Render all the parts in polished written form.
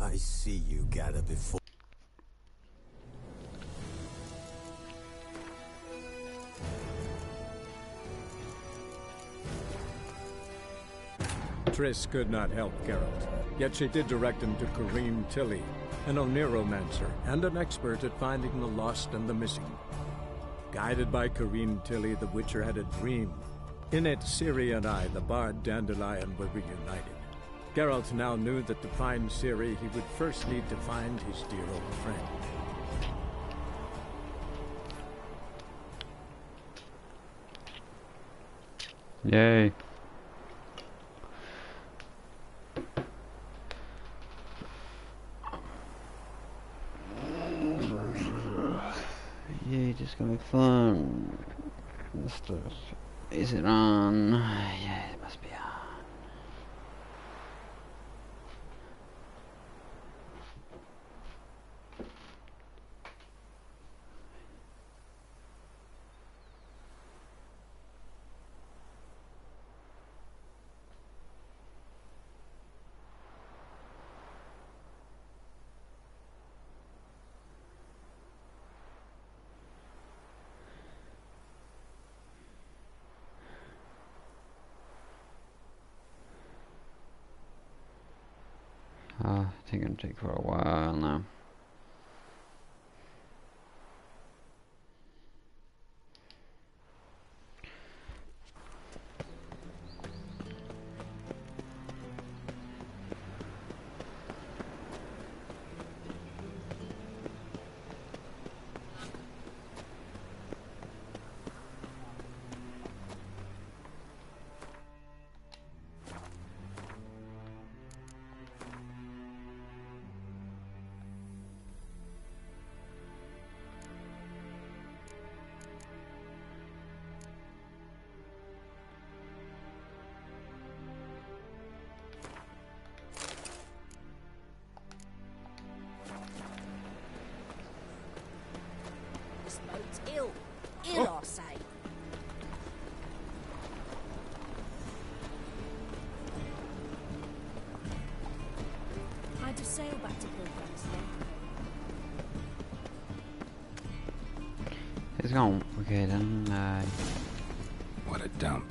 I see you gather before. Triss could not help Geralt, yet she did direct him to Kareem Tilly, an Oniromancer and an expert at finding the lost and the missing. Guided by Kareem Tilly, the Witcher had a dream. In it, Ciri and I, the bard Dandelion, were reunited. Geralt now knew that to find Ciri, he would first need to find his dear old friend. Yay. Yeah, just gonna be fun. Is it on? Yeah, it must be on. I think it'll take for a while now. Ill, I say. I had to sail back to Pilgrim's. It's gone. Okay then. What a dump.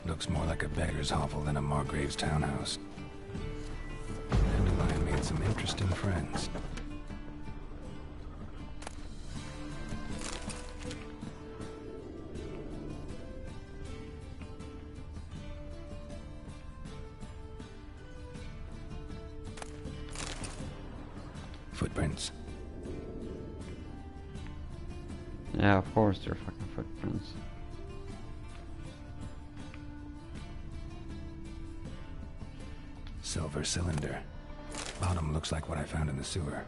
Looks more like a beggar's hovel than a Margrave's townhouse. Dandelion made some interesting friends. Footprints. Yeah, of course they're fucking footprints. Silver cylinder. Bottom looks like what I found in the sewer.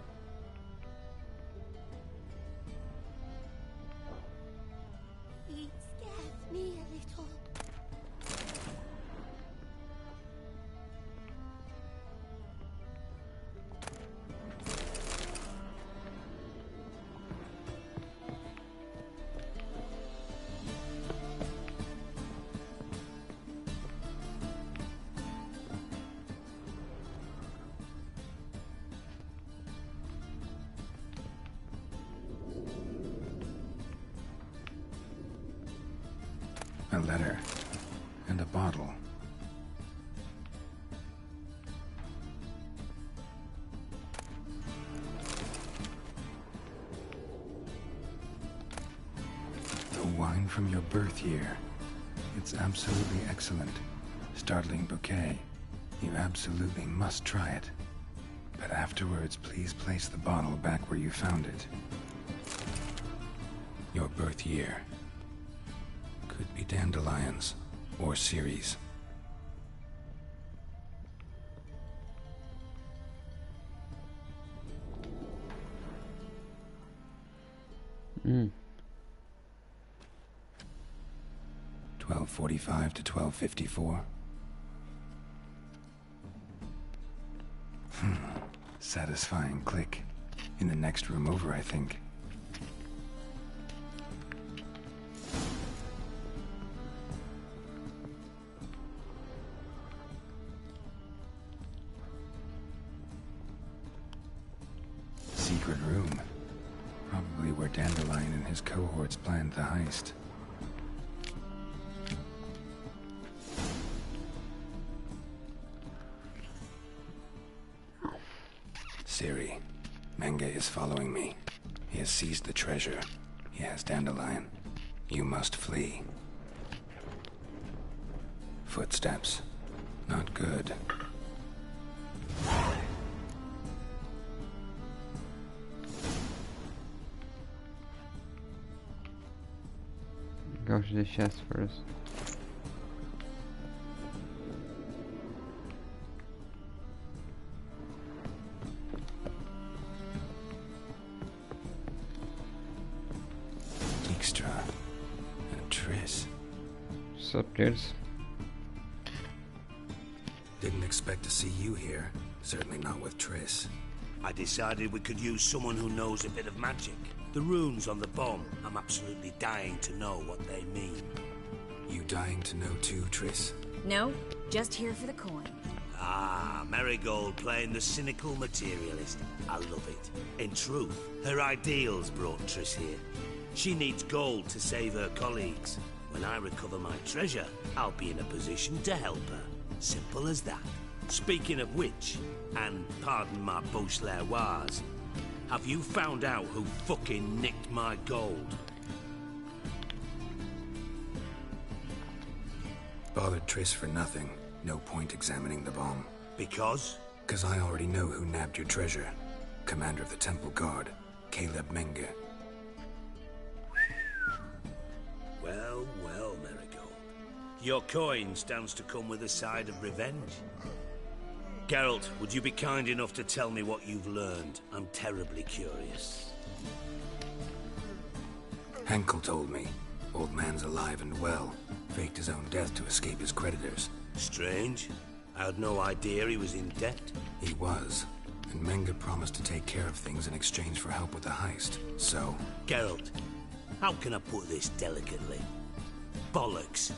He scared me a little. A letter. And a bottle. The wine from your birth year. It's absolutely excellent. Startling bouquet. You absolutely must try it. But afterwards, please place the bottle back where you found it. Your birth year. Could be Dandelion's or Ciri's. Mm. 12:45 to 12:54. Satisfying click. In the next room over, I think. secret room. Probably where Dandelion and his cohorts planned the heist. Ciri, Menge is following me. He has seized the treasure. He has Dandelion. You must flee. Footsteps. Not good. Go to the chest first. Dijkstra and Triss. What's up, dudes? Didn't expect to see you here. Certainly not with Triss. I decided we could use someone who knows a bit of magic. The runes on the bomb, I'm absolutely dying to know what they mean. You dying to know too, Triss? No, just here for the coin. Ah, Marigold playing the cynical materialist. I love it. In truth, her ideals brought Triss here. She needs gold to save her colleagues. When I recover my treasure, I'll be in a position to help her. Simple as that. Speaking of which, and pardon my Beauclervoise, have you found out who fucking nicked my gold? Bothered Triss for nothing. No point examining the bomb. Because? 'Cause I already know who nabbed your treasure. Commander of the Temple Guard, Caleb Menge. Well, well, Marigold. Your coin stands to come with a side of revenge. Geralt, would you be kind enough to tell me what you've learned? I'm terribly curious. Henkel told me. Old man's alive and well. Faked his own death to escape his creditors. Strange. I had no idea he was in debt. He was. And Menge promised to take care of things in exchange for help with the heist. So... Geralt, how can I put this delicately? Bollocks.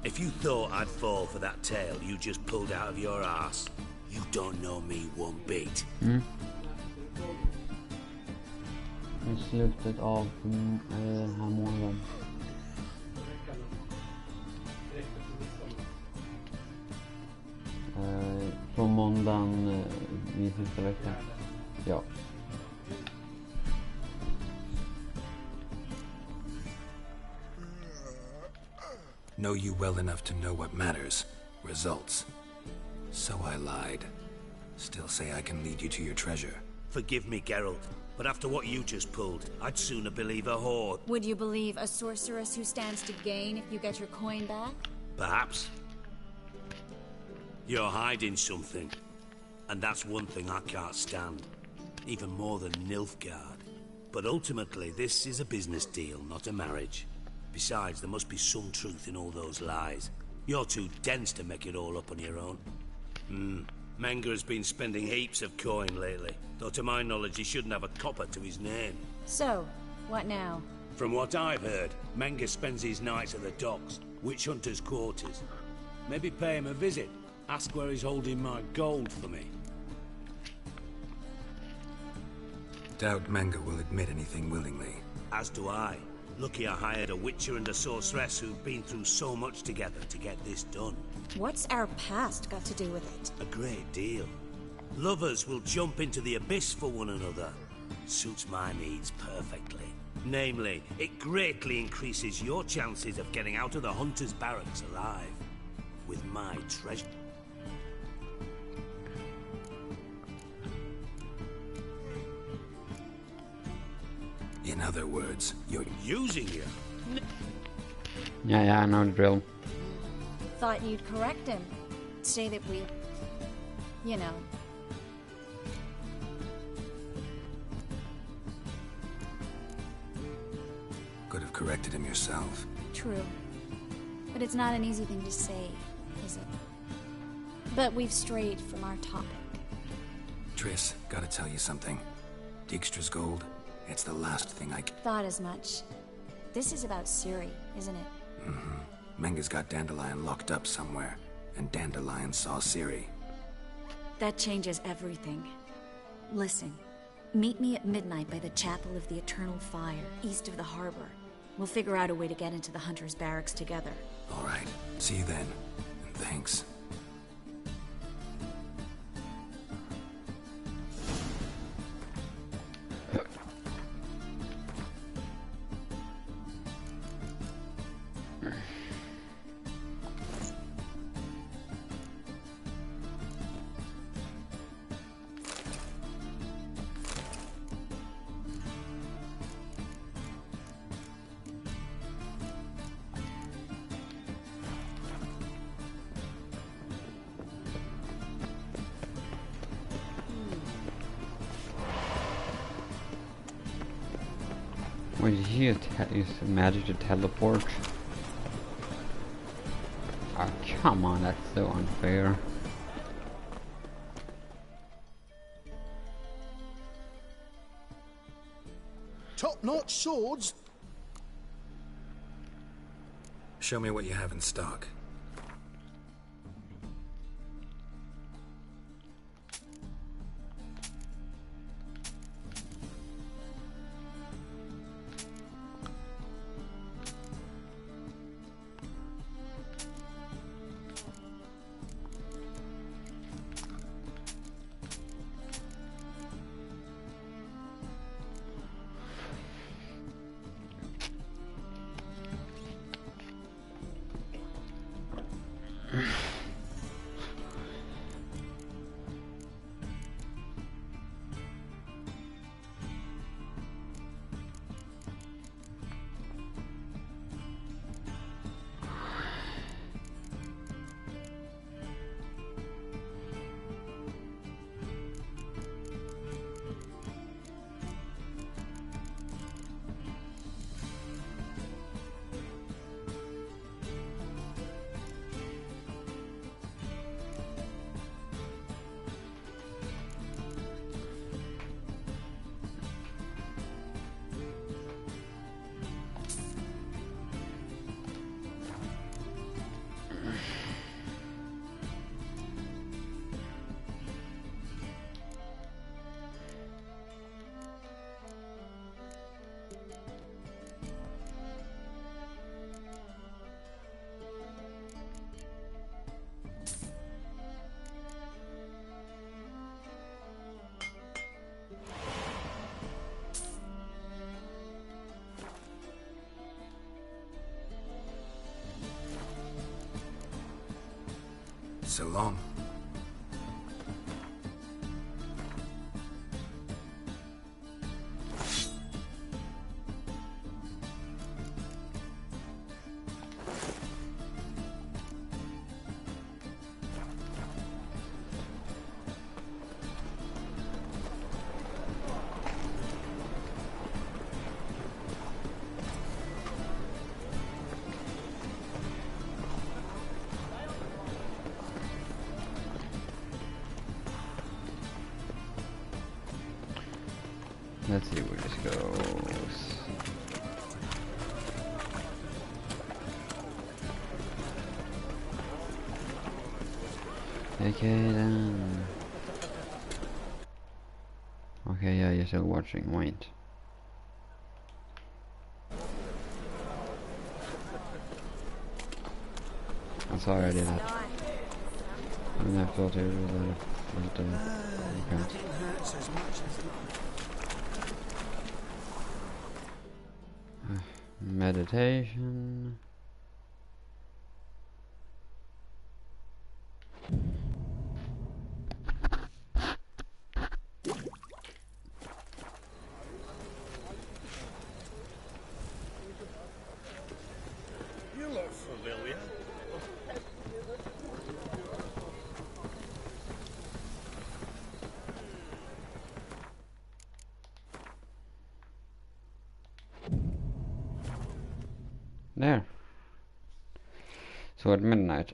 If you thought I'd fall for that tale you just pulled out of your arse, you don't know me one bit. I slutet av den här månaden. Från måndagen vid sista veckan. Ja. Know you well enough to know what matters. Results. So I lied. Still say I can lead you to your treasure. Forgive me, Geralt, but after what you just pulled, I'd sooner believe a whore. Would you believe a sorceress who stands to gain if you get your coin back? Perhaps. You're hiding something. And that's one thing I can't stand. Even more than Nilfgaard. But ultimately, this is a business deal, not a marriage. Besides, there must be some truth in all those lies. You're too dense to make it all up on your own. Menge has been spending heaps of coin lately. Though to my knowledge, he shouldn't have a copper to his name. So, what now? From what I've heard, Menge spends his nights at the docks, witch hunters' quarters. Maybe pay him a visit. Ask where he's holding my gold for me. Doubt Menge will admit anything willingly. As do I. Lucky I hired a witcher and a sorceress who've been through so much together to get this done. What's our past got to do with it? A great deal. Lovers will jump into the abyss for one another. Suits my needs perfectly. Namely, it greatly increases your chances of getting out of the hunter's barracks alive. With my treasure. In other words, you're Using you? Yeah, I know the drill. Thought you'd correct him. Say that we... you know... could have corrected him yourself. True. But it's not an easy thing to say, is it? But we've strayed from our topic. Triss, gotta tell you something. Dijkstra's gold, it's the last thing I Thought as much. This is about Ciri, isn't it? Menge's got Dandelion locked up somewhere, and Dandelion saw Ciri. That changes everything. Listen, Meet me at midnight by the Chapel of the Eternal Fire, east of the harbor. We'll figure out a way to get into the Hunter's barracks together. All right. See you then. And thanks. Wait, did he use magic to teleport? Oh, come on, that's so unfair. Top-notch swords? Show me what you have in stock. So long. Let's see where this goes. Okay then. Okay, yeah, you're still watching. Wait. I'm sorry I did that. I mean, I thought it was okay. Hurts as much as Meditation. You look familiar. There. So at midnight,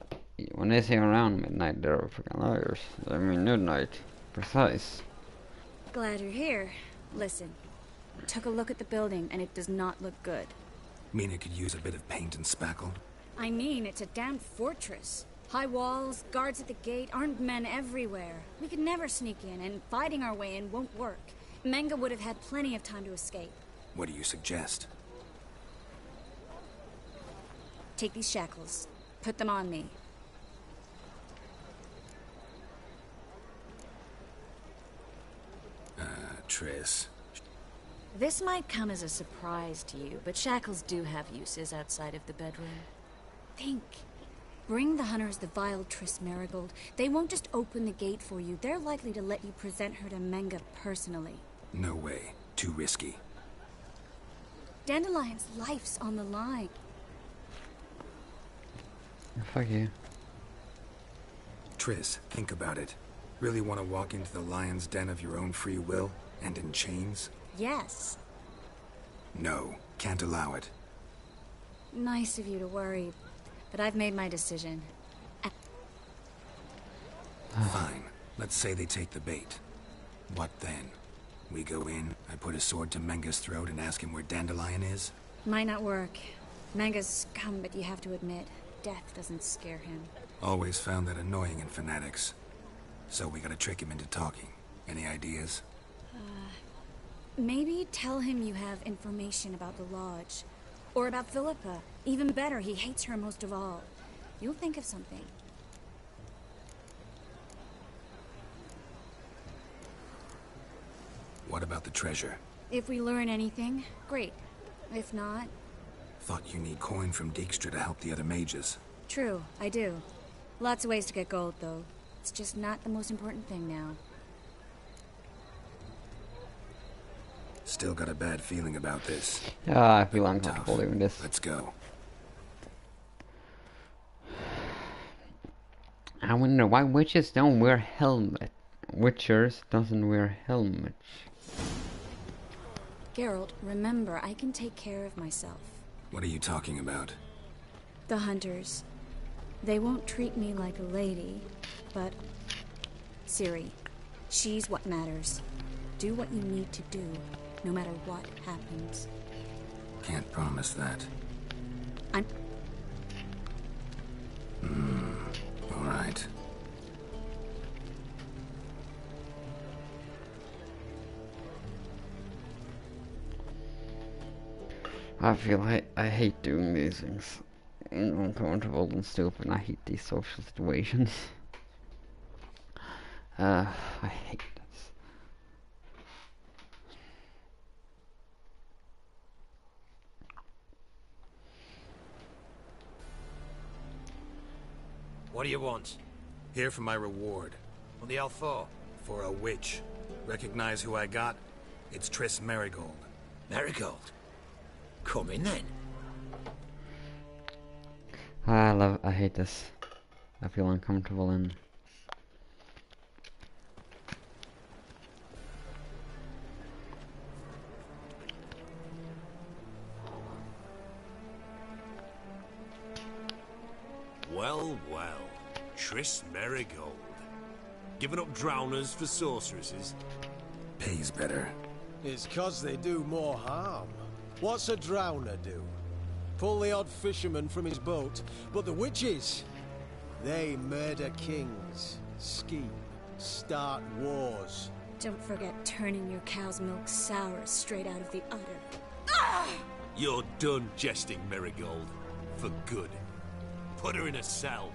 when they say around midnight, they're freaking liars. I mean midnight, precise. Glad you're here. Listen, took a look at the building and it does not look good. Mean it could use a bit of paint and spackle? I mean, it's a damn fortress. High walls, guards at the gate, armed men everywhere. We could never sneak in, and fighting our way in won't work. Menge would have had plenty of time to escape. What do you suggest? Take these shackles. Put them on me. Triss. This might come as a surprise to you, but shackles do have uses outside of the bedroom. Think. Bring the hunters the vile Triss Merigold. They won't just open the gate for you. They're likely to let you present her to Menge personally. No way. Too risky. Dandelion's life's on the line. Fuck you. Triss, think about it. Really want to walk into the lion's den of your own free will? And in chains? Yes. No. Can't allow it. Nice of you to worry, but I've made my decision. Fine. Let's say they take the bait. What then? We go in, I put a sword to Menge's throat and ask him where Dandelion is? Might not work. Menge's scum, but you have to admit, death doesn't scare him. Always found that annoying in fanatics. So we gotta trick him into talking. Any ideas? Maybe tell him you have information about the Lodge. Or about Philippa. Even better, he hates her most of all. You'll think of something. What about the treasure? If we learn anything, great. If not... Thought you need coin from Dijkstra to help the other mages. True, I do. Lots of ways to get gold, though. It's just not the most important thing now. Still got a bad feeling about this. Yeah, I feel Tough. uncomfortable doing this. Let's go. I wonder why witches don't wear helmet. Witchers doesn't wear helmets. Geralt, remember, I can take care of myself. What are you talking about? The hunters. They won't treat me like a lady, but... Ciri, she's what matters. Do what you need to do, no matter what happens. Can't promise that. I'm... All right. I feel I hate doing these things. Uncomfortable and stupid. I hate these social situations. I hate this. What do you want? Here for my reward. What the hell for? For a witch. Recognize who I got? It's Triss Merigold. Merigold? Come in then. I hate this. I feel uncomfortable and... Well, well. Triss Merigold. Giving up drowners for sorceresses? Pays better. It's 'cause they do more harm. What's a drowner do? Pull the odd fisherman from his boat, but the witches, they murder kings, scheme, start wars. Don't forget turning your cow's milk sour straight out of the udder. You're done jesting, Merigold. For good. Put her in a cell.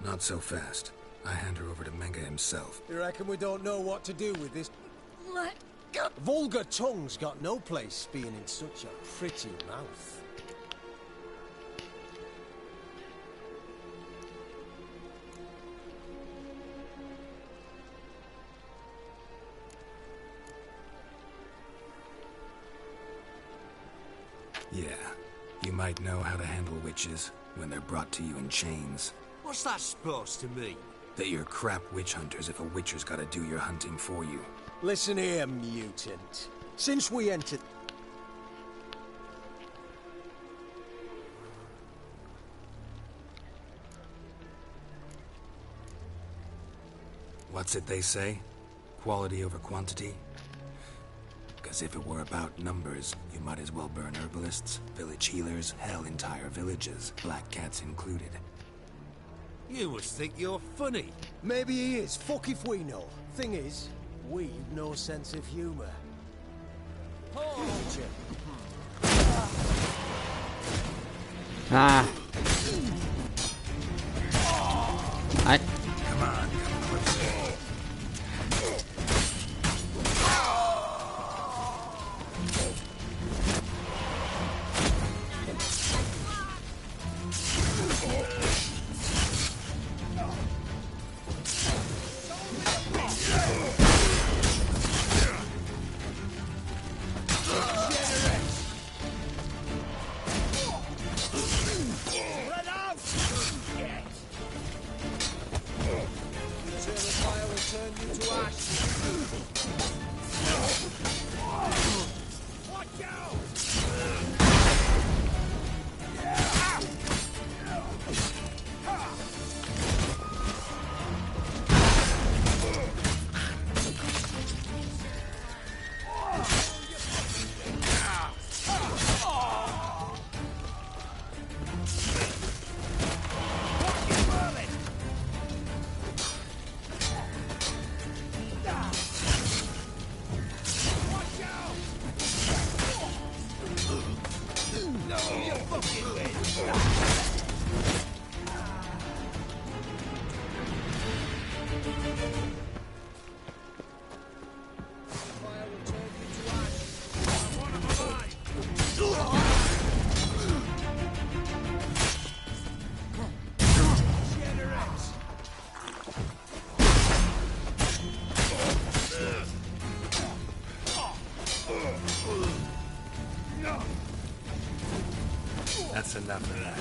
Not so fast. I hand her over to Menge himself. You reckon we don't know what to do with this? Let go. Vulgar tongue's got no place being in such a pretty mouth. Yeah, you might know how to handle witches when they're brought to you in chains. What's that supposed to mean? That you're crap witch hunters if a witcher's gotta do your hunting for you. Listen here, mutant. Since we entered... What's it they say? Quality over quantity? As if it were about numbers, you might as well burn herbalists, village healers, hell, entire villages, black cats included. You must think you're funny. Maybe he is. Fuck if we know. Thing is, we've no sense of humor. Ah. I. Come on, come closer. That's enough of that.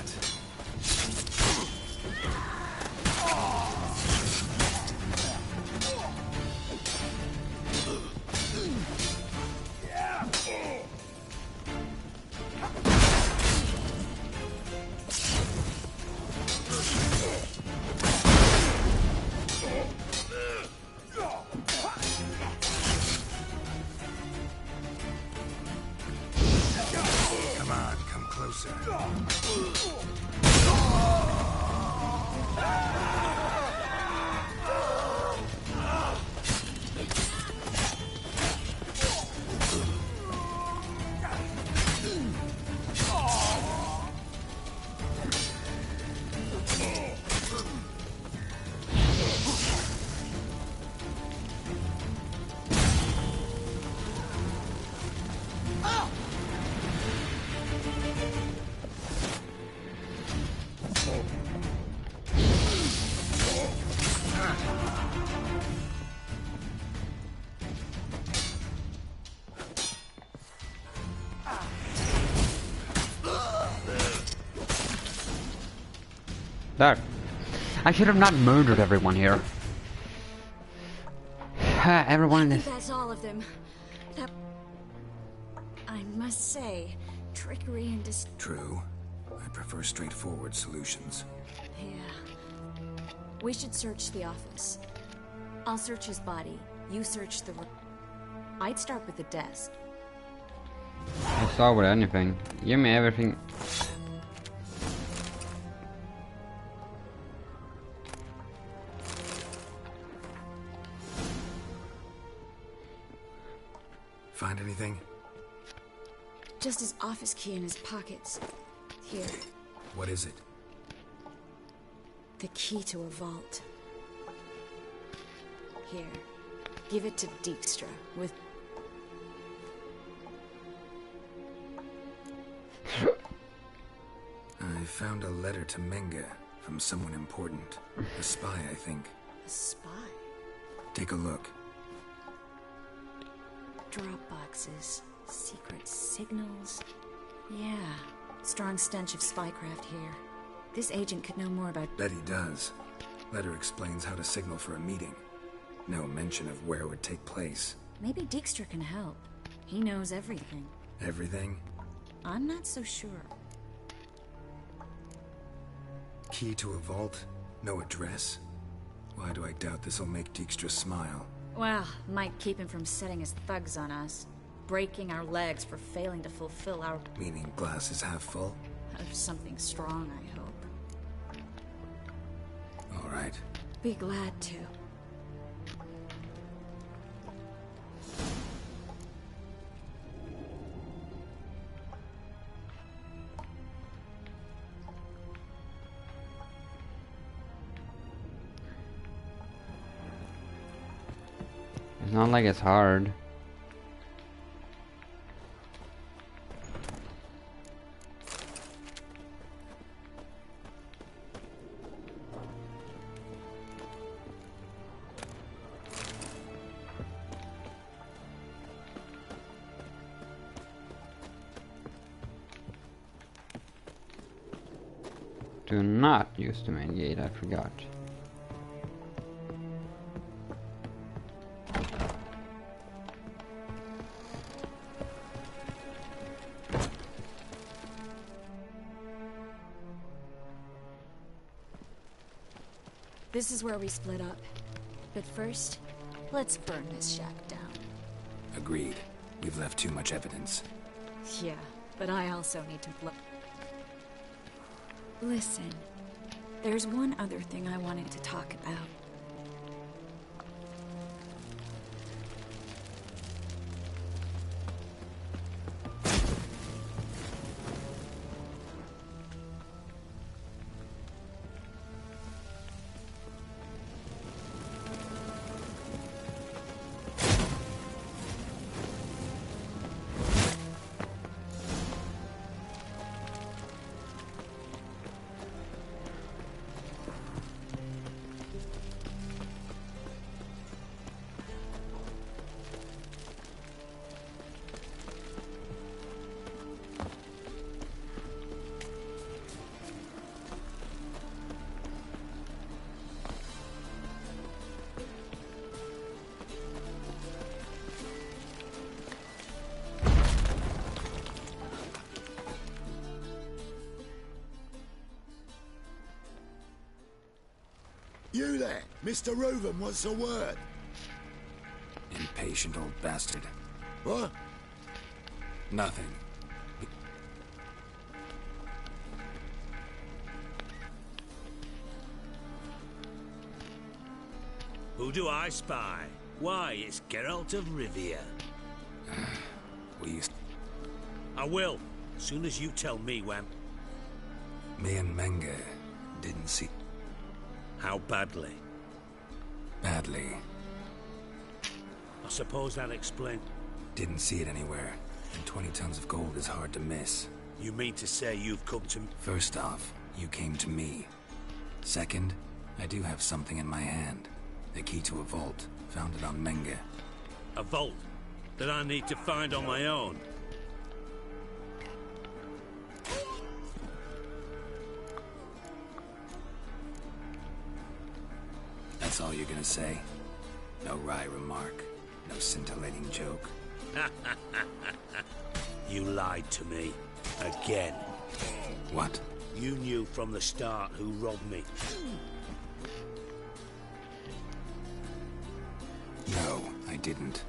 Come on, come closer. There. I should have not murdered everyone here. Everyone in this. That's all of them. That... I must say, trickery and True. I prefer straightforward solutions. Yeah. We should search the office. I'll search his body. You search the room. I'd start with the desk. I start with anything. Give me everything. Find anything? Just his office key in his pockets. Here. What is it? The key to a vault. Here. Give it to Dijkstra with... I found a letter to Menge from someone important. A spy, I think. A spy? Take a look. Drop boxes. Secret signals. Yeah. Strong stench of spycraft here. This agent could know more about... Bet he does. Letter explains how to signal for a meeting. No mention of where it would take place. Maybe Dijkstra can help. He knows everything. Everything? I'm not so sure. Key to a vault? No address? Why do I doubt this'll make Dijkstra smile? Well, might keep him from setting his thugs on us. breaking our legs for failing to fulfill our... Meaning glass is half full? of something strong, I hope. All right. Be glad to. It's not like it's hard. Do not use the main gate, I forgot. This is where we split up. But first, let's burn this shack down. Agreed. We've left too much evidence. Yeah, but I also need to Listen, there's one other thing I wanted to talk about. You there, Mr. Reuven wants a word. Impatient old bastard. What? Nothing. Who do I spy? Why, it's Geralt of Rivia. I will, as soon as you tell me when. Me and Menge didn't see... How badly? Badly. I suppose that explains... Didn't see it anywhere. And 20 tons of gold is hard to miss. You mean to say you've come to... First off, you came to me. Second, I do have something in my hand. The key to a vault, found it on Menge. A vault that I need to find on my own? That's all you're gonna say? No wry remark, no scintillating joke. You lied to me. Again. What? You knew from the start who robbed me. No, I didn't.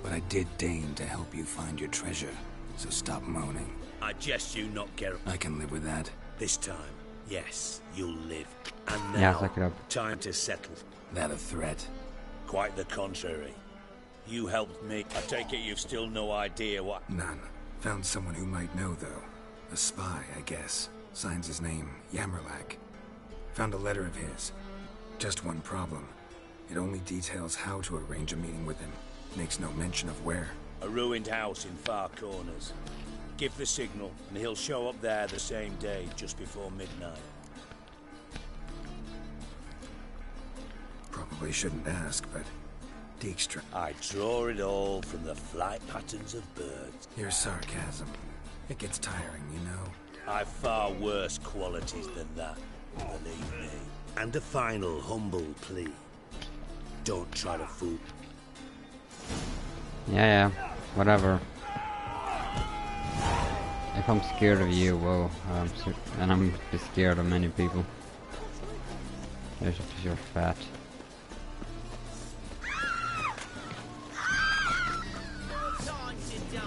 But I did deign to help you find your treasure, so stop moaning. I jest you not, Geralt. I can live with that. This time, yes, you'll live. And Yeah, now, suck it up. time to settle. That a threat? Quite the contrary. You helped me. I take it you've still no idea what... None. Found someone who might know, though. A spy, I guess. Signs his name, Yammerlak. Found a letter of his. Just one problem. It only details how to arrange a meeting with him. Makes no mention of where. A ruined house in Far Corners. Give the signal, and he'll show up there the same day, just before midnight. Probably shouldn't ask, but... Dijkstra... I draw it all from the flight patterns of birds. Your sarcasm. It gets tiring, you know? I've far worse qualities than that, believe me. And a final humble plea. Don't try to fool... Yeah, whatever. If I'm scared of you, well, and I'm scared of many people. There's because you're fat. Time to die.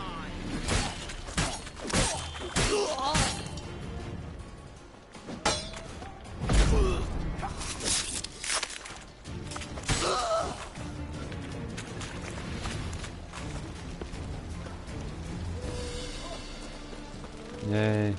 Yay.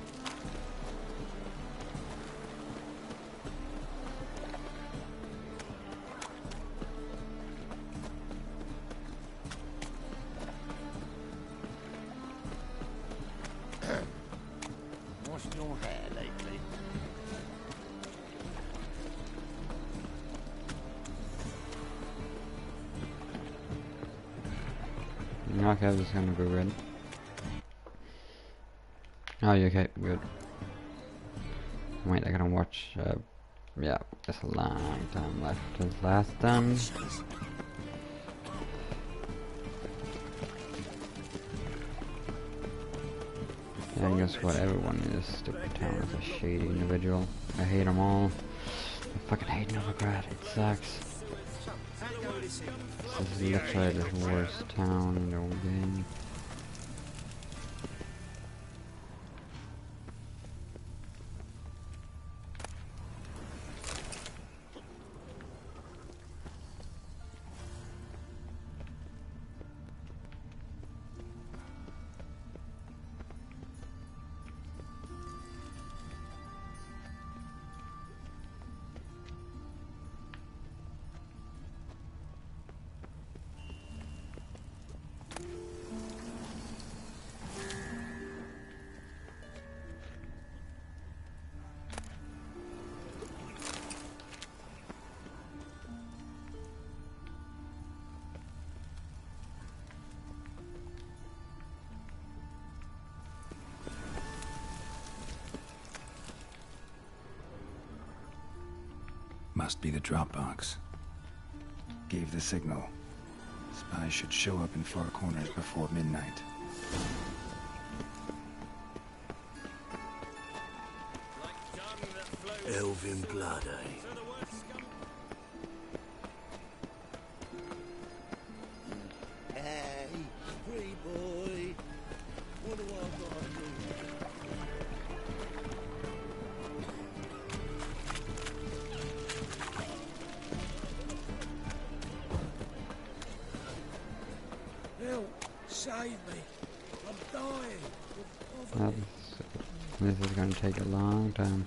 Washed your hair lately? Okay, this is gonna be good. Oh, you okay? Good. Wait, I gotta watch. Yeah, there's a long time left till last time. And guess what? Everyone in this stupid town is a shady individual. I hate them all. I fucking hate Novigrad. It sucks. This is literally the worst town in the whole game. Must be the drop box. Gave the signal. Spies should show up in Far Corners before midnight. Elven blood, eh? Hey, free boy. What do I gotta do? Help! Save me! I'm dying! This is gonna take a long time.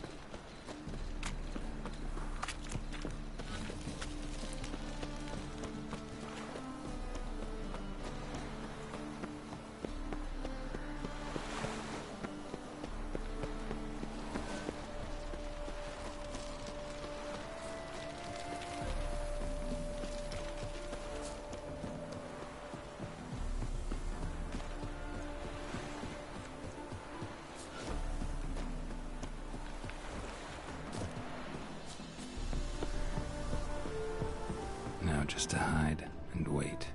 Now just to hide and wait.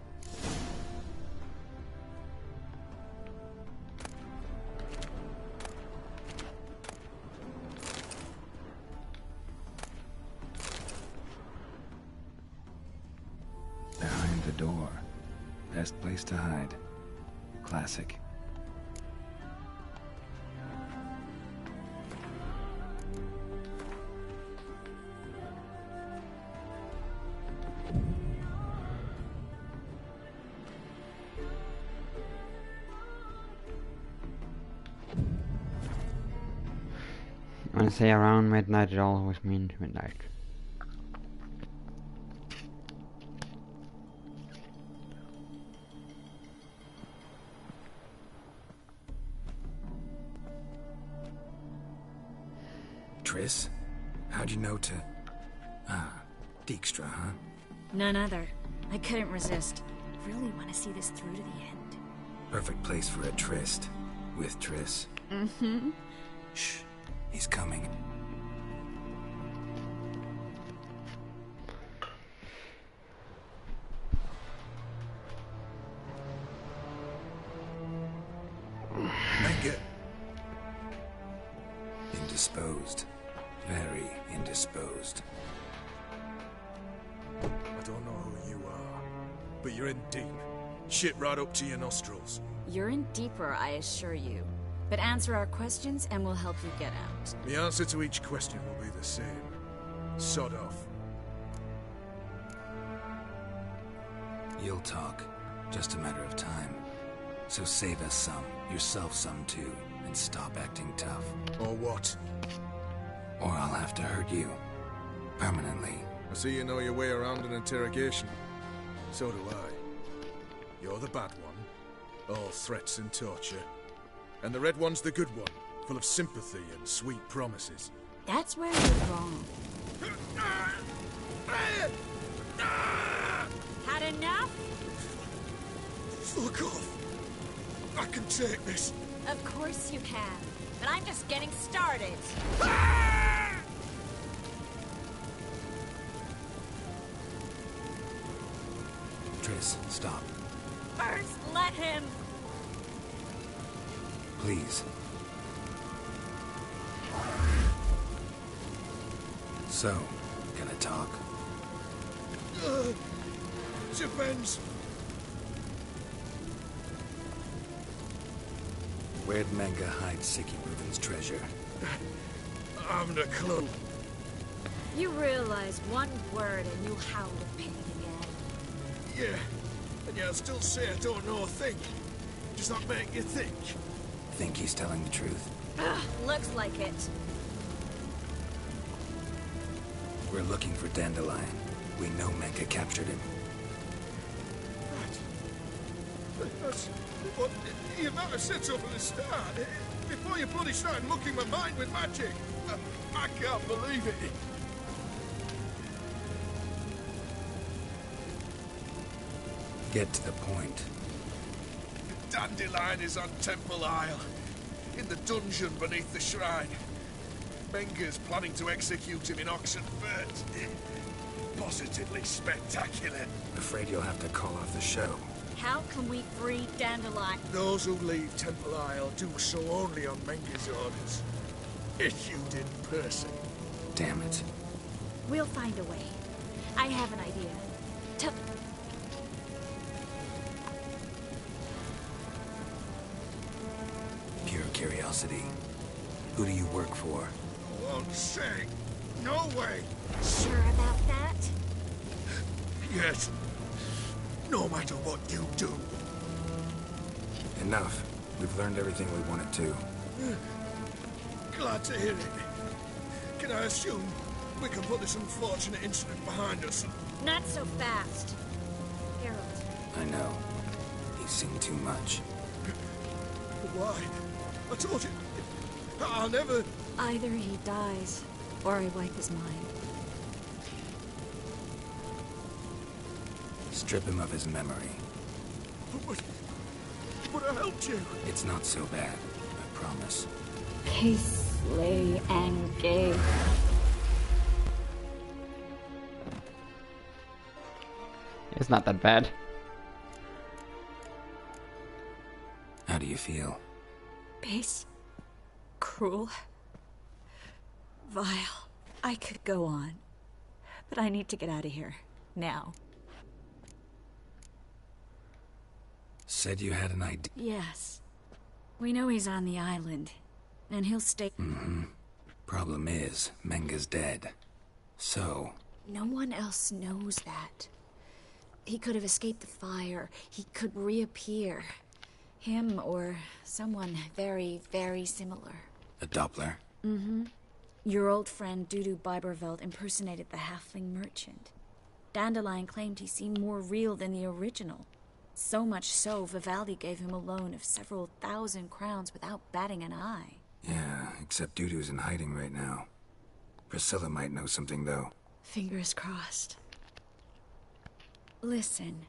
Behind the door. Best place to hide. Classic. When I say around midnight, it always means midnight. Triss? How'd you know to... Ah, Dijkstra, huh? None other. I couldn't resist. Really want to see this through to the end. Perfect place for a tryst. With Triss. Mm-hmm. Shh. He's coming. Make Indisposed. Very indisposed. I don't know who you are, but you're in deep. Shit right up to your nostrils. You're in deeper, I assure you. But answer our questions and we'll help you get out. The answer to each question will be the same. Sod off. You'll talk. Just a matter of time. So save us some, yourself some too, and stop acting tough. Or what? Or I'll have to hurt you. Permanently. I see you know your way around an interrogation. So do I. You're the bad one, all threats and torture. And the red one's the good one, full of sympathy and sweet promises. That's where you're wrong. Had enough? Fuck off! I can take this. Of course you can. But I'm just getting started. Triss, stop. First, let him. Please. So, gonna talk? Depends. Where'd Menge hide Siki Ruben's treasure? I haven't a clue. You realize one word and you howl with pain again. Yeah, and yet I still say I don't know a thing. Does that make you think? Think he's telling the truth? Ugh, looks like it. We're looking for Dandelion. We know Menge captured him. That's what you might have said so from the start. Before you bloody started mucking my mind with magic. I can't believe it. Get to the point. Dandelion is on Temple Isle, in the dungeon beneath the shrine. Menge's planning to execute him in Oxenfurt. Positively spectacular. Afraid you'll have to call off the show. How can we free Dandelion? Those who leave Temple Isle do so only on Menge's orders. Issued in person. Damn it. We'll find a way. I have an idea. Pure curiosity. Who do you work for? I won't say. No way. Sure about that? Yes. No matter what you do. Enough. We've learned everything we wanted to. Glad to hear it. Can I assume we can put this unfortunate incident behind us? Not so fast. Harold. I know. He's seen too much. Why? I told you. I'll never... Either he dies, or I wipe his mind. Strip him of his memory. But I helped you. It's not so bad, I promise. Paisley and Gay. It's not that bad. How do you feel? Base. Cruel. Vile. I could go on. But I need to get out of here. Now. Said you had an idea. Yes. We know he's on the island. And he'll stay... Problem is, Menge's dead. So... No one else knows that. He could have escaped the fire. He could reappear. Him or someone very, very similar. A Doppler? Your old friend Dudu Biberveld impersonated the halfling merchant. Dandelion claimed he seemed more real than the original. So much so, Vivaldi gave him a loan of several thousand crowns without batting an eye. Yeah, except Dudu's in hiding right now. Priscilla might know something, though. Fingers crossed. Listen.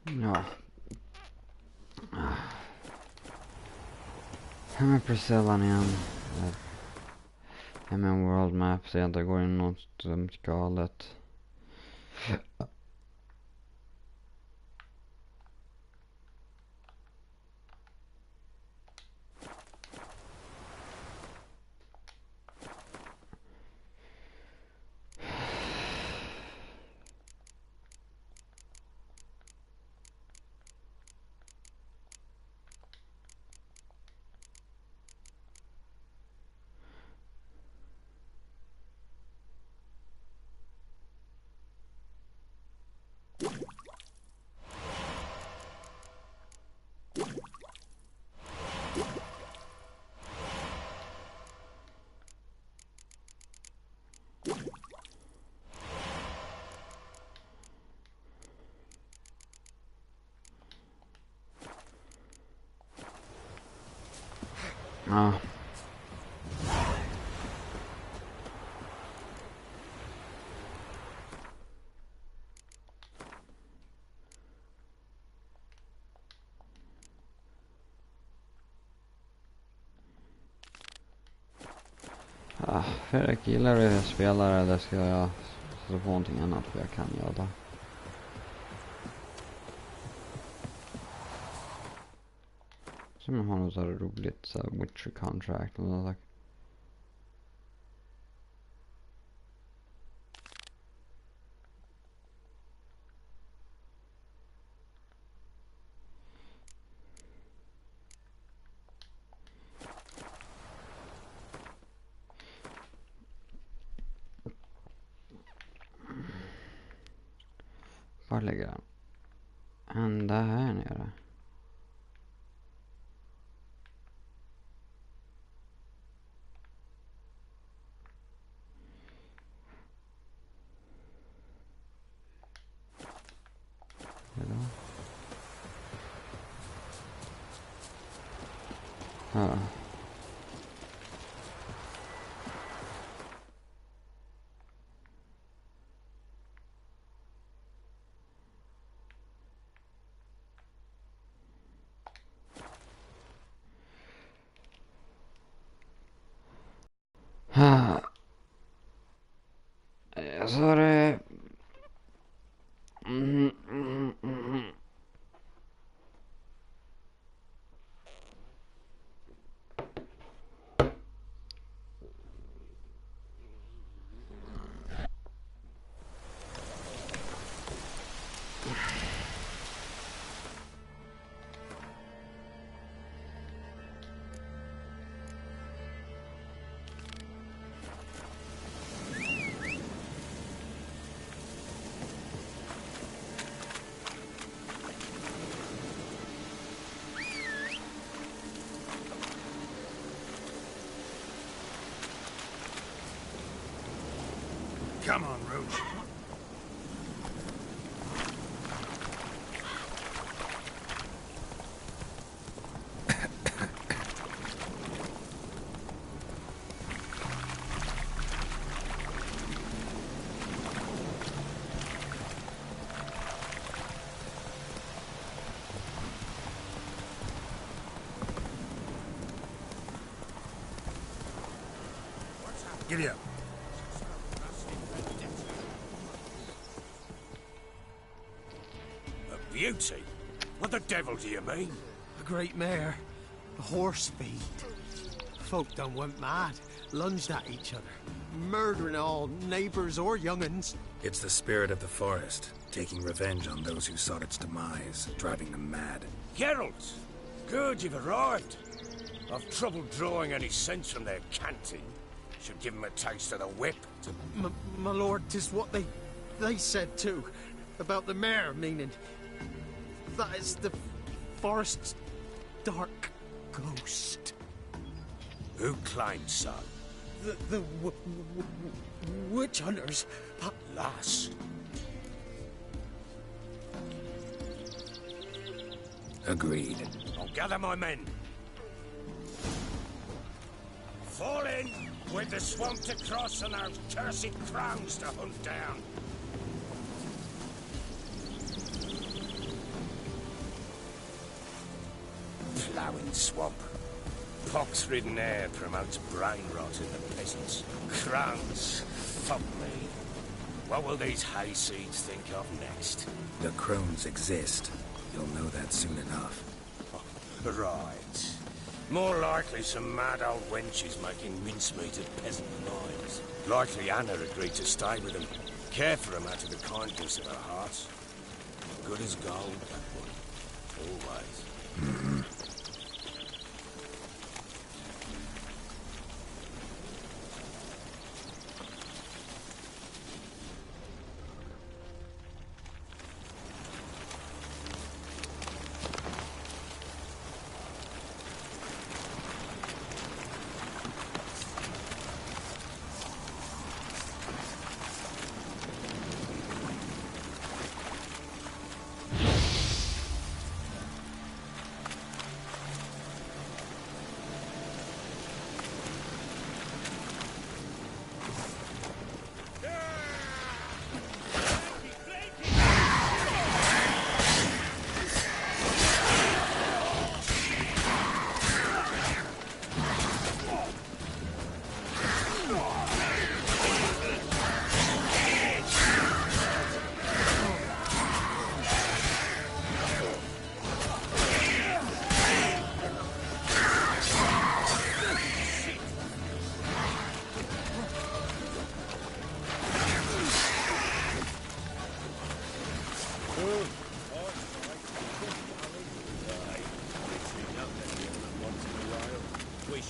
No. Hem med Priscilla igen. Hem med World Map. Se att det går in något galet. Ja. Fredrik, gillar du spelare eller ska jag slå på någonting annat för jag kan göra? Som jag har något så roligt så Witcher contract eller något. Var ligger den? Ända här nere. Hello. Ja. Jag sa det. Come on, Roach. Giddy up. A beauty? What the devil do you mean? A great mare. A horse feed. Folk done went mad. Lunged at each other. Murdering all neighbours or young'uns. It's the spirit of the forest, taking revenge on those who sought its demise, driving them mad. Geralt! Good you've arrived. I've trouble drawing any sense from their canting. Should give them a taste of the whip. My lord, 'tis what they said too. About the mare, meaning. That is the forest's dark ghost. Who claims so? The witch hunters. Lass. Agreed. I'll gather my men. Fall in with the swamp to cross and our cursed crowns to hunt down. Ploughing swamp. Pox-ridden air promotes brain rot in the peasants. Crowns, fuck me. What will these hayseeds think of next? The crones exist. You'll know that soon enough. Right. More likely some mad old wenches making mincemeat of peasant lives. Likely Anna agreed to stay with them. Care for them out of the kindness of her heart. Good as gold, that one. Always. Mm-hmm.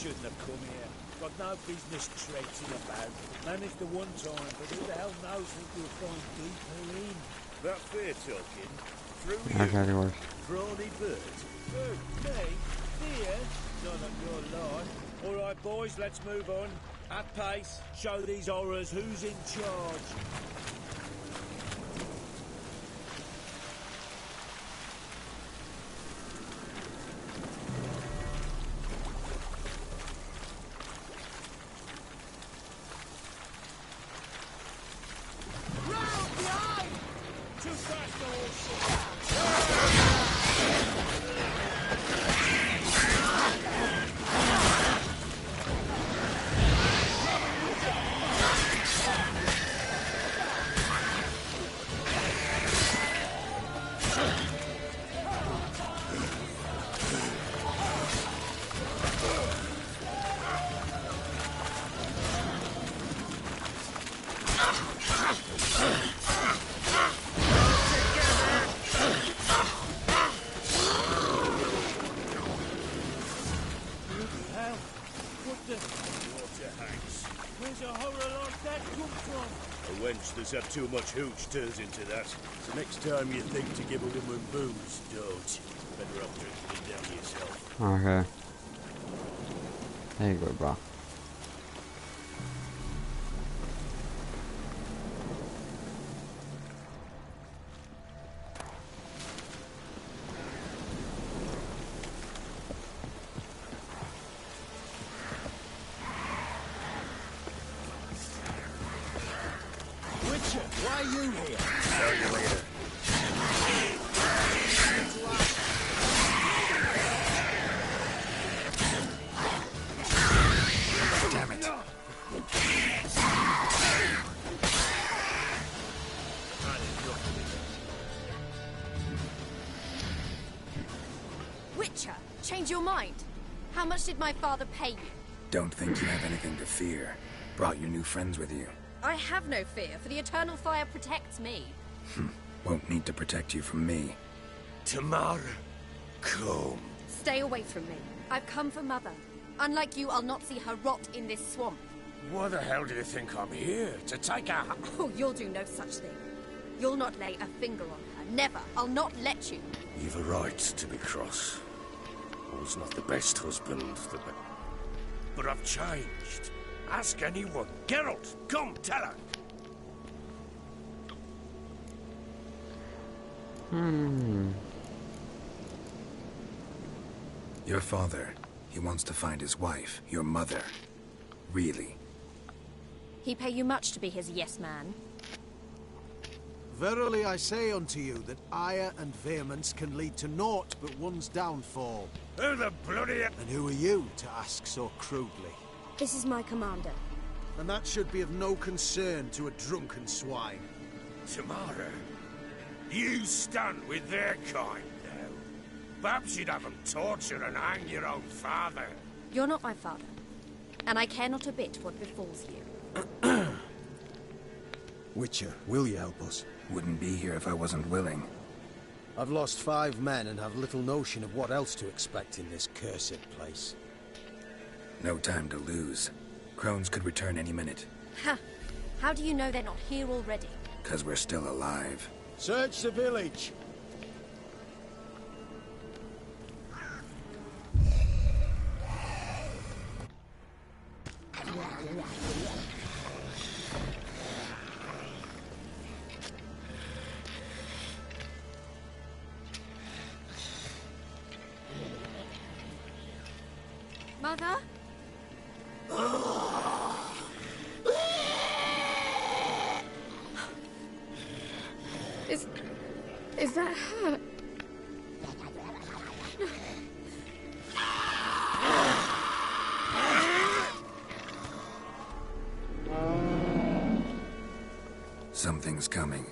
shouldn't have come here. Got no business traipsing about. Managed the one time, but who the hell knows what you'll find deeper in. That fair talking. Through That's how it works. brawny bird. Who, me? Dear? None of your line. All right, boys, let's move on. At pace. Show these horrors who's in charge. Wench have too much hooch turns into that. So next time you think to give a woman booze, don't. Better off drinking it down yourself. Okay. There you go, bro. Why are you here? Tell you later. Damn it. Witcher, change your mind. How much did my father pay you? Don't think you have anything to fear. Brought your new friends with you. I have no fear, for the eternal fire protects me. Won't need to protect you from me. Tamara, come. Stay away from me. I've come for Mother. Unlike you, I'll not see her rot in this swamp. Why the hell do you think I'm here? To take her? Oh, you'll do no such thing. You'll not lay a finger on her. Never. I'll not let you. You've a right to be cross. I was not the best husband, but I've changed. Ask anyone. Geralt, come, tell her. Your father, he wants to find his wife, your mother. Really. He pay you much to be his yes man. Verily I say unto you that ire and vehemence can lead to naught but one's downfall. Who the bloody... And who are you to ask so crudely? This is my commander. And that should be of no concern to a drunken swine. Tamara, you stand with their kind now. Perhaps you'd have them torture and hang your own father. You're not my father. And I care not a bit what befalls you. Witcher, will you help us? Wouldn't be here if I wasn't willing. I've lost 5 men and have little notion of what else to expect in this cursed place. No time to lose. Crones could return any minute. Ha! How do you know they're not here already? 'Cause we're still alive. Search the village! Mother? Is that her? Something's coming.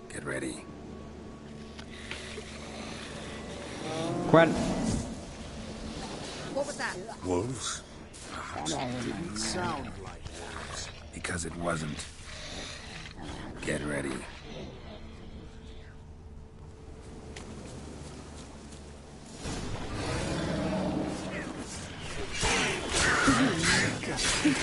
Get ready. Quinn. What was that? Wolves? Didn't sound like wolves. Because it wasn't. Get ready. You'll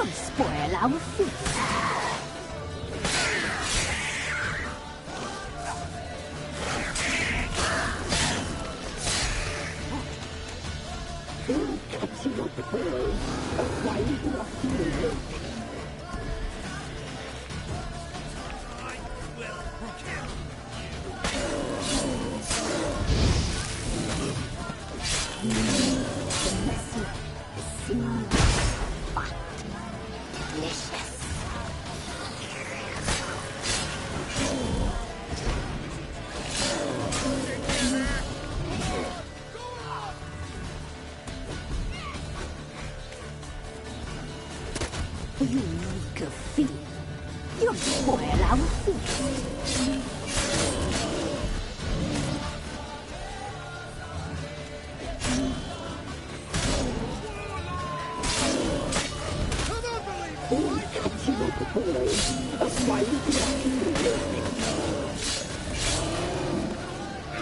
spoil our food. You weak fiend. You'll spoil our food.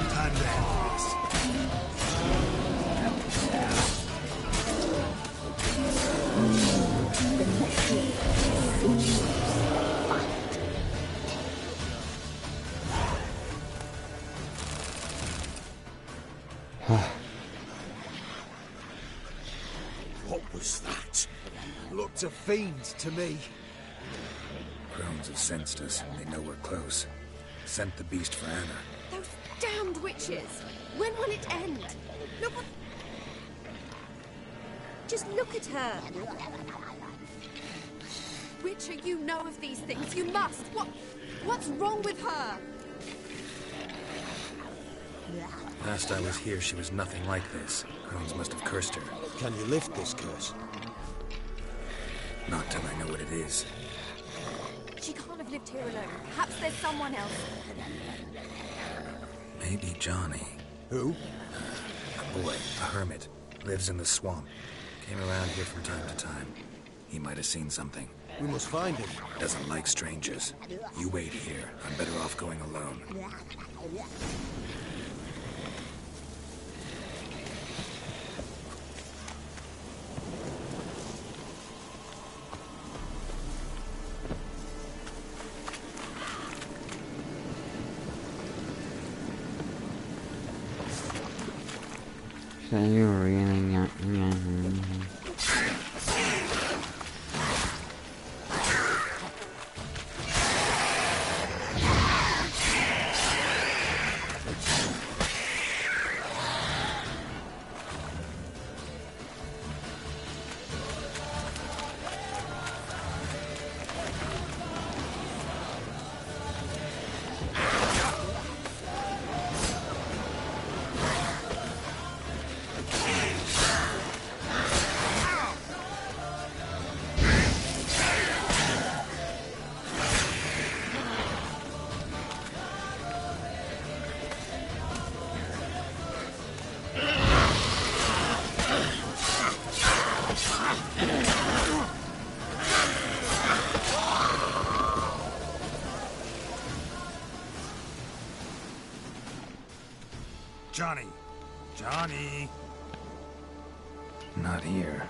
Time to end this. What was that? Looked a fiend to me. Crones have sensed us. They know we're close. Sent the beast for Anna. Those damned witches! When will it end? Look what... Just look at her! Witcher, you know of these things. You must! What's wrong with her? Last I was here, she was nothing like this. Crones must have cursed her. Can you lift this curse? Not till I know what it is. She can't have lived here alone. Perhaps there's someone else. Maybe Johnny. Who? A boy, a hermit. Lives in the swamp. Came around here from time to time. He might have seen something. We must find him. Doesn't like strangers. You wait here. I'm better off going alone. So you really got Johnny! Johnny! Not here.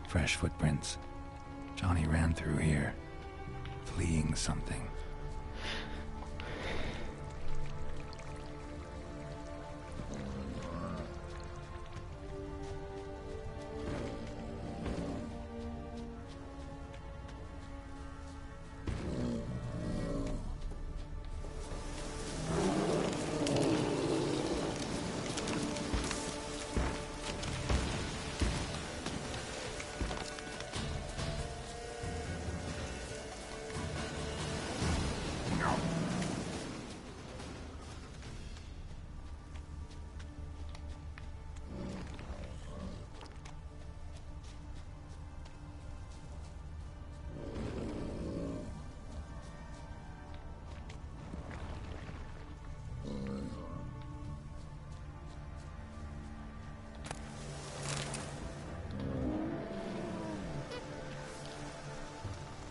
Fresh footprints. Johnny ran through here, fleeing something.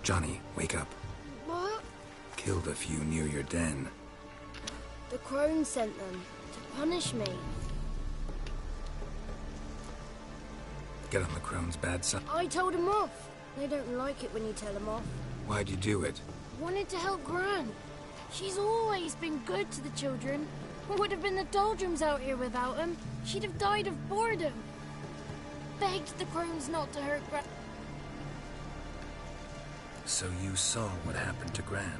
Johnny, wake up. What? Killed a few near your den. The crone sent them to punish me. Get on the crone's bad side. I told him off. They don't like it when you tell them off. Why'd you do it? Wanted to help Gran. She's always been good to the children. What would have been the doldrums out here without him? She'd have died of boredom. Begged the crones not to hurt Gran. So you saw what happened to Gran?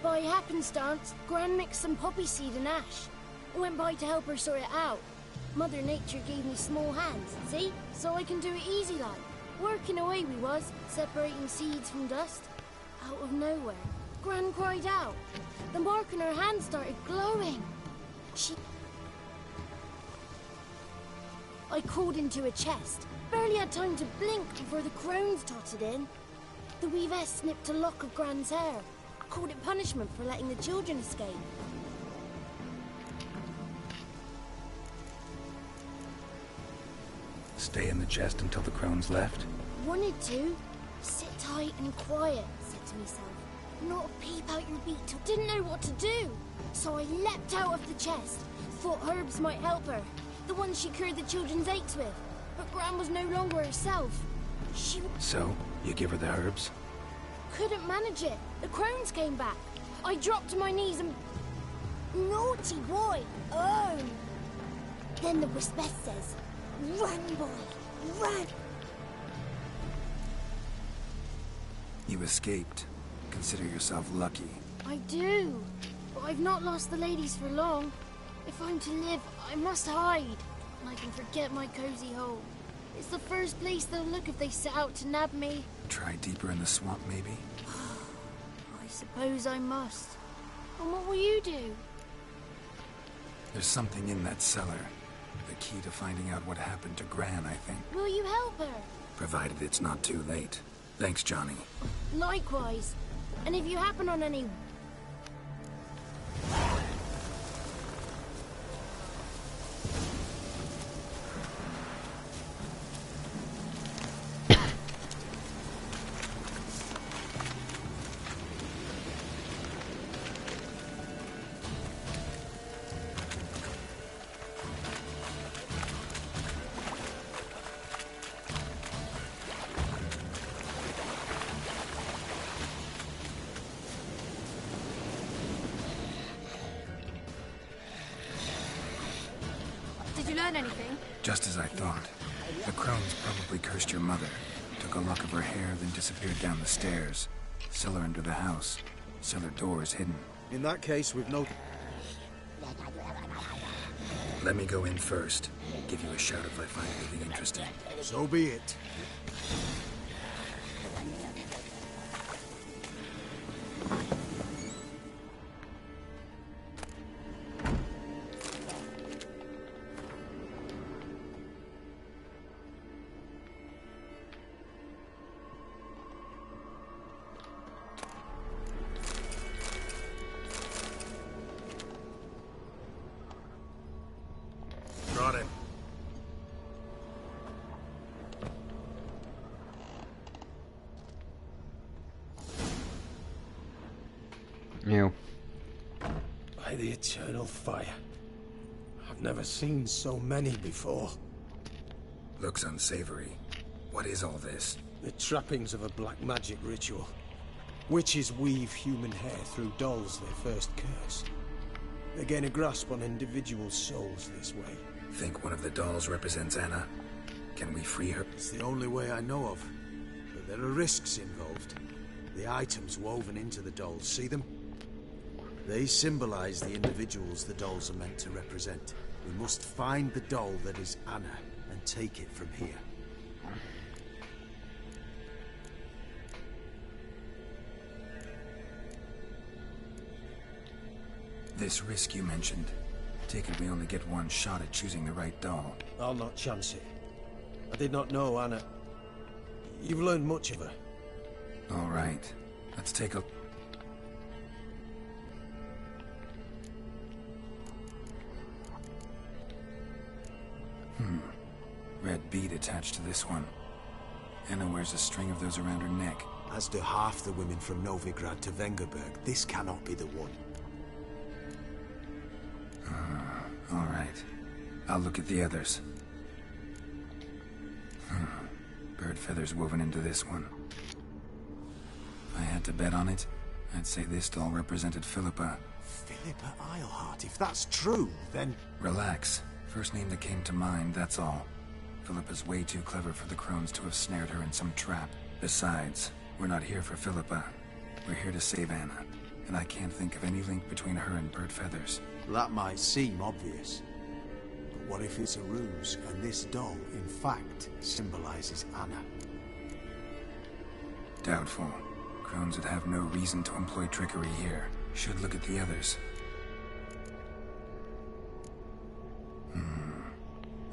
By happenstance, Gran mixed some poppy seed and ash. I went by to help her sort it out. Mother Nature gave me small hands, see? So I can do it easy like. Working away we was, separating seeds from dust. Out of nowhere, Gran cried out. The mark on her hand started glowing. I crawled into a chest. Barely had time to blink before the crones totted in. The weavess snipped a lock of Gran's hair. Called it punishment for letting the children escape. Stay in the chest until the crones left? Wanted to. Sit tight and quiet, said to myself. Not a peep out your beak. Didn't know what to do. So I leapt out of the chest. Thought herbs might help her. The ones she cured the children's aches with. But Gran was no longer herself. So, you give her the herbs? Couldn't manage it. The crones came back. I dropped to my knees and... Naughty boy! Oh! Then the Wispess says, run, boy, run! You escaped. Consider yourself lucky. I do. But I've not lost the ladies for long. If I'm to live, I must hide. And I can forget my cozy hole. It's the first place they'll look if they set out to nab me. Try deeper in the swamp, maybe? I suppose I must. And what will you do? There's something in that cellar. The key to finding out what happened to Gran, I think. Will you help her? Provided it's not too late. Thanks, Johnny. Likewise. And if you happen on any... Did you learn anything? Just as I thought. The crones probably cursed your mother. Took a lock of her hair, then disappeared down the stairs. Cellar under the house. Cellar doors hidden. In that case, we've no... Let me go in first. Give you a shout if I find anything interesting. So be it. Got him. Ew. By the eternal fire. I've never seen so many before. Looks unsavory. What is all this? The trappings of a black magic ritual. Witches weave human hair through dolls they first curse. They gain a grasp on individual souls this way. Think one of the dolls represents Anna? Can we free her? It's the only way I know of. But there are risks involved. The items woven into the dolls, see them? They symbolize the individuals the dolls are meant to represent. We must find the doll that is Anna and take it from here. This risk you mentioned. Take it we only get one shot at choosing the right doll. I'll not chance it. I did not know Anna. You've learned much of her. All right. Let's take a... Red bead attached to this one. Anna wears a string of those around her neck. As do half the women from Novigrad to Vengerberg. This cannot be the one. All right. I'll look at the others. Bird feathers woven into this one. If I had to bet on it, I'd say this doll represented Philippa. Philippa Eilhart, if that's true, then... Relax. First name that came to mind, that's all. Philippa's way too clever for the crones to have snared her in some trap. Besides, we're not here for Philippa. We're here to save Anna. And I can't think of any link between her and Bird Feathers. That might seem obvious. But what if it's a ruse, and this doll, in fact, symbolizes Anna? Doubtful. Crones would have no reason to employ trickery here. Should look at the others.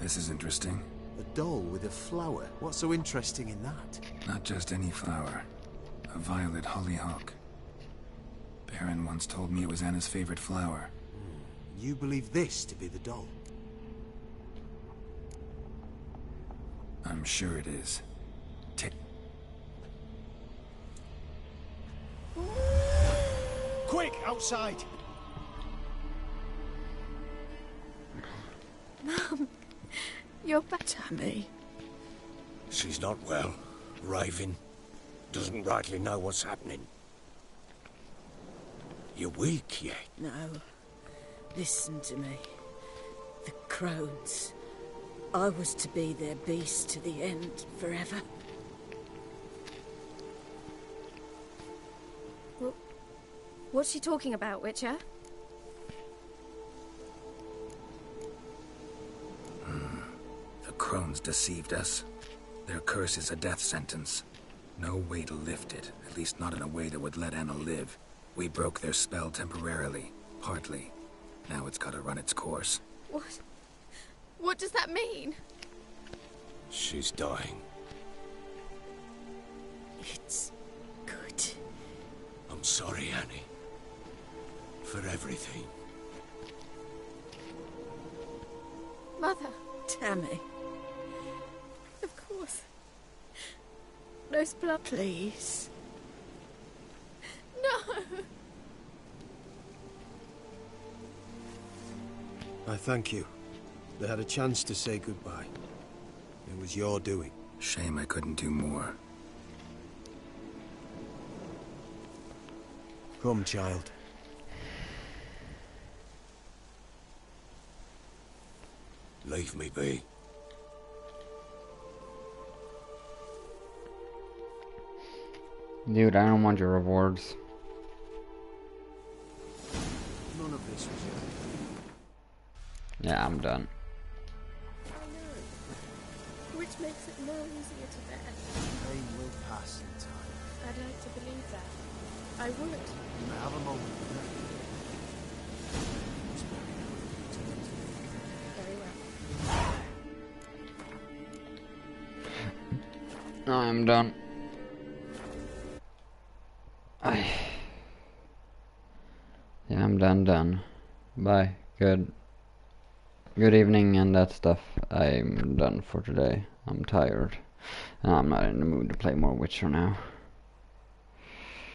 This is interesting. A doll with a flower? What's so interesting in that? Not just any flower. A violet hollyhock. Baron once told me it was Anna's favorite flower. You believe this to be the doll? I'm sure it is. Quick, outside! Mum, you're back. Tammy. She's not well. Raving. Doesn't rightly know what's happening. You're weak yet? No. Listen to me. The crones. I was to be their beast to the end, forever. What's she talking about, Witcher? The crones deceived us. Their curse is a death sentence. No way to lift it, at least not in a way that would let Anna live. We broke their spell temporarily, partly. Now it's gotta run its course. What? What does that mean? She's dying. It's good. I'm sorry, Annie. For everything. Mother. Tammy. Of course. No blood. Please. No. I thank you. They had a chance to say goodbye. It was your doing. Shame I couldn't do more. Come, child. Leave me be. Dude, I don't want your rewards. None of this was Yeah, I'm done. Which makes it more easier to bear. Pain will pass in time. I'd like to believe that. I would. You may have a moment with her. Very well. I'm done. Yeah, I'm done. Bye. Good evening and that stuff. I'm done for today. I'm tired. And I'm not in the mood to play more Witcher now.